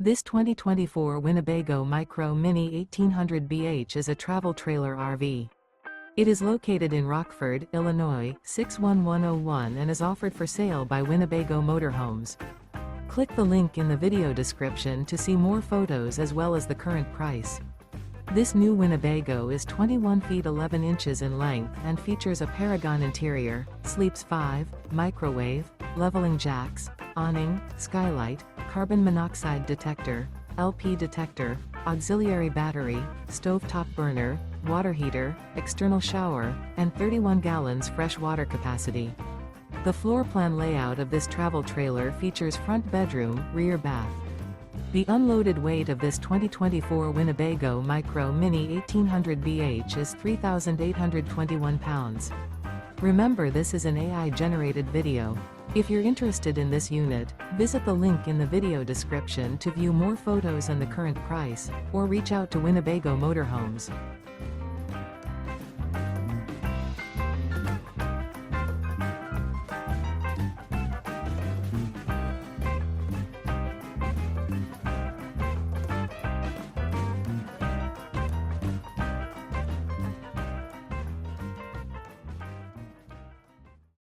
This 2024 Winnebago Micro Mini 1800BH is a travel trailer RV. It is located in Rockford, Illinois, 61101 and is offered for sale by Winnebago Motorhomes. Click the link in the video description to see more photos as well as the current price. This new Winnebago is 21 feet 11 inches in length and features a Paragon interior, sleeps 5, microwave, leveling jacks, awning, skylight, carbon monoxide detector, LP detector, auxiliary battery, stovetop burner, water heater, external shower, and 31 gallons fresh water capacity. The floor plan layout of this travel trailer features front bedroom, rear bath. The unloaded weight of this 2024 Winnebago Micro Mini 1800BH is 3,821 pounds. Remember, this is an AI-generated video. If you're interested in this unit, visit the link in the video description to view more photos and the current price, or reach out to Winnebago Motorhomes.